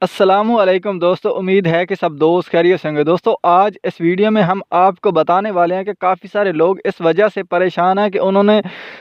अस्सलामुअलैकुम दोस्तों, उम्मीद है कि सब दोस्त खैरियत से होंगे। दोस्तों, आज इस वीडियो में हम आपको बताने वाले हैं कि काफ़ी सारे लोग इस वजह से परेशान हैं कि उन्होंने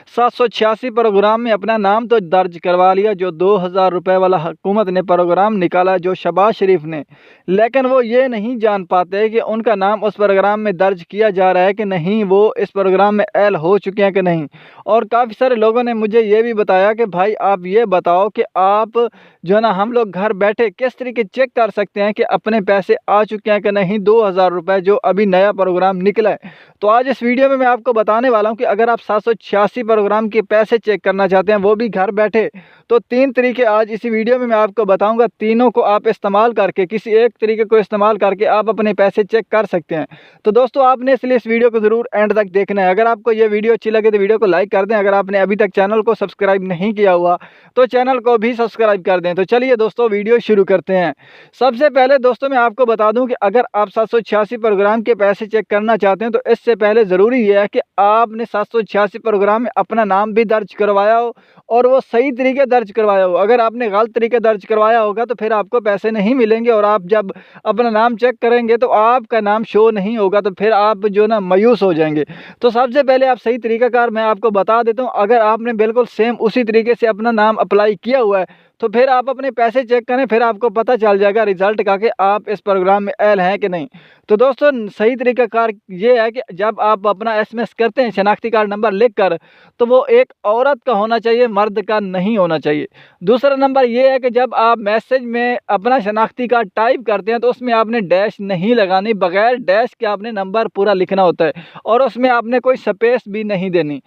786 प्रोग्राम में अपना नाम तो दर्ज करवा लिया, जो 2000 रुपये वाला हुकूमत ने प्रोग्राम निकाला जो शहबाज शरीफ ने, लेकिन वो ये नहीं जान पाते कि उनका नाम उस प्रोग्राम में दर्ज किया जा रहा है कि नहीं, वो इस प्रोग्राम में ऐड हो चुके हैं कि नहीं। और काफ़ी सारे लोगों ने मुझे ये भी बताया कि भाई आप ये बताओ कि आप जो है ना, हम लोग घर बैठे किस तरीके चेक कर सकते हैं कि अपने पैसे आ चुके हैं कि नहीं, 2000 रुपये जो अभी नया प्रोग्राम निकला है। तो आज इस वीडियो में मैं आपको बताने वाला हूं कि अगर आप 786 प्रोग्राम के पैसे चेक करना चाहते हैं, वो भी घर बैठे, तो 3 तरीके आज इसी वीडियो में मैं आपको बताऊंगा। तीनों को आप इस्तेमाल करके, किसी एक तरीके को इस्तेमाल करके आप अपने पैसे चेक कर सकते हैं। तो दोस्तों, आपने इसलिए इस वीडियो को ज़रूर एंड तक देखना है। अगर आपको ये वीडियो अच्छी लगे तो वीडियो को लाइक कर दें। अगर आपने अभी तक चैनल को सब्सक्राइब नहीं किया हुआ तो चैनल को भी सब्सक्राइब कर दें। तो चलिए दोस्तों, वीडियो शुरू करते हैं। सबसे पहले दोस्तों, मैं आपको बता दूं कि अगर आप 786 प्रोग्राम के पैसे चेक करना चाहते हैं तो इससे पहले ज़रूरी यह है कि आपने 786 प्रोग्राम में अपना नाम भी दर्ज करवाया हो और वो सही तरीके दर्ज करवाया हो। अगर आपने गलत तरीके दर्ज करवाया होगा तो फिर आपको पैसे नहीं मिलेंगे, और आप जब अपना नाम चेक करेंगे तो आपका नाम शो नहीं होगा, तो फिर आप जो ना मायूस हो जाएंगे। तो सबसे पहले आप सही तरीकाकार मैं आपको बता देता हूँ। अगर आपने बिल्कुल सेम उसी तरीके से अपना नाम अप्लाई किया हुआ है तो फिर आप अपने पैसे चेक करें, फिर आपको पता चल जाएगा रिजल्ट का कि आप इस प्रोग्राम में ऐड हैं कि नहीं। तो दोस्तों, सही तरीकाकार ये है कि जब आप अपना एसएमएस करते हैं शनाख्ती कार्ड नंबर लिख कर, तो वो एक औरत का होना चाहिए, मर्द का नहीं होना चाहिए। दूसरा नंबर ये है कि जब आप मैसेज में अपना शनाख्ती कार्ड टाइप करते हैं तो उसमें आपने डैश नहीं लगानी, बगैर डैश के आपने नंबर पूरा लिखना होता है और उसमें आपने कोई स्पेस भी नहीं देनी।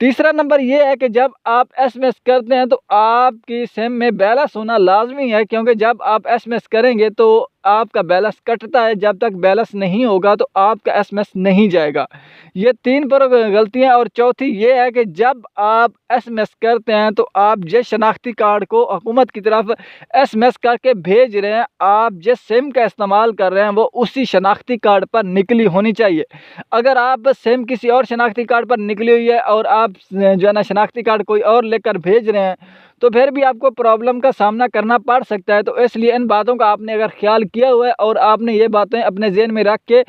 तीसरा नंबर ये है कि जब आप एसएमएस करते हैं तो आपकी सिम में बैलेंस होना लाजमी है, क्योंकि जब आप एसएमएस करेंगे तो आपका बैलेंस कटता है। जब तक बैलेंस नहीं होगा तो आपका एसएमएस नहीं जाएगा। ये 3 पर गलतियां। और चौथी ये है कि जब आप एसएमएस करते हैं तो आप जिस शनाख्ती कार्ड को हुकूमत की तरफ एसएमएस करके भेज रहे हैं, आप जिस सिम का इस्तेमाल कर रहे हैं वो उसी शनाख्ती कार्ड पर निकली होनी चाहिए। अगर आप सिम किसी और शनाख्ती कार्ड पर निकली हुई है और आप जो है ना शनाख्ती कार्ड कोई और लेकर भेज रहे हैं तो फिर भी आपको प्रॉब्लम का सामना करना पड़ सकता है। तो इसलिए इन बातों का आपने अगर ख्याल किया हुआ है और आपने ये बातें अपने ज़हन में रख के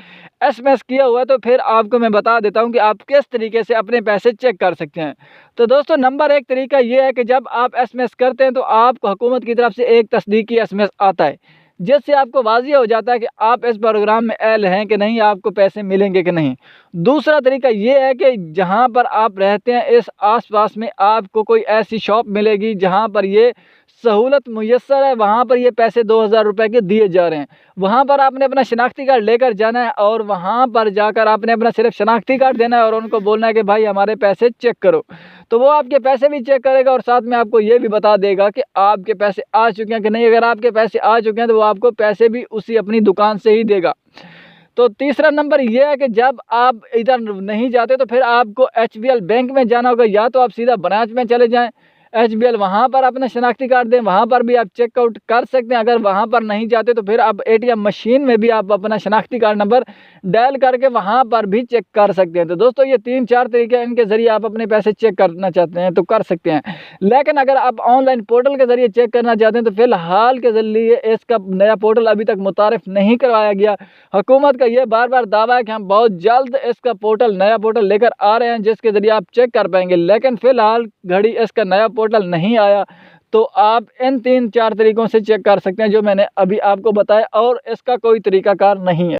एसएमएस किया हुआ है तो फिर आपको मैं बता देता हूं कि आप किस तरीके से अपने पैसे चेक कर सकते हैं। तो दोस्तों, नंबर 1 तरीका ये है कि जब आप एसएमएस करते हैं तो आपको हुकूमत की तरफ से एक तस्दीकी एसएमएस आता है, जिससे आपको वाज़िह हो जाता है कि आप इस प्रोग्राम में ऐड हैं कि नहीं, आपको पैसे मिलेंगे कि नहीं। दूसरा तरीका ये है कि जहां पर आप रहते हैं इस आसपास में आपको कोई ऐसी शॉप मिलेगी जहां पर ये सहूलत मुयस्सर है, वहां पर ये पैसे 2000 रुपये के दिए जा रहे हैं। वहां पर आपने अपना शनाख्ती कार्ड लेकर जाना है और वहां पर जाकर आपने अपना सिर्फ शनाख्ती कार्ड देना है और उनको बोलना है कि भाई हमारे पैसे चेक करो। तो वो आपके पैसे भी चेक करेगा और साथ में आपको ये भी बता देगा कि आपके पैसे आ चुके हैं कि नहीं। अगर आपके पैसे आ चुके हैं तो वो आपको पैसे भी उसी अपनी दुकान से ही देगा। तो तीसरा नंबर ये है कि जब आप इधर नहीं जाते तो फिर आपको एचबीएल बैंक में जाना होगा, या तो आप सीधा ब्रांच में चले जाएं एचबीएल, वहाँ पर अपना शनाख्ती कार्ड दें, वहाँ पर भी आप चेकआउट कर सकते हैं। अगर वहाँ पर नहीं जाते तो फिर आप एटीएम मशीन में भी आप अपना शनाख्ती कार्ड नंबर डायल करके वहाँ पर भी चेक कर सकते हैं। तो दोस्तों, ये 3-4 तरीके इनके ज़रिए आप अपने पैसे चेक करना चाहते हैं तो कर सकते हैं। लेकिन अगर आप ऑनलाइन पोर्टल के ज़रिए चेक करना चाहते हैं तो फिलहाल के ज़रिए इसका नया पोर्टल अभी तक मुतारिफ नहीं करवाया गया। हुकूमत का ये बार बार दावा है कि हम बहुत जल्द इसका पोर्टल, नया पोर्टल लेकर आ रहे हैं जिसके ज़रिए आप चेक कर पाएंगे, लेकिन फ़िलहाल घड़ी इसका नया पोर्टल नहीं आया। तो आप इन 3-4 तरीकों से चेक कर सकते हैं जो मैंने अभी आपको बताया, और इसका कोई तरीकाकार नहीं है।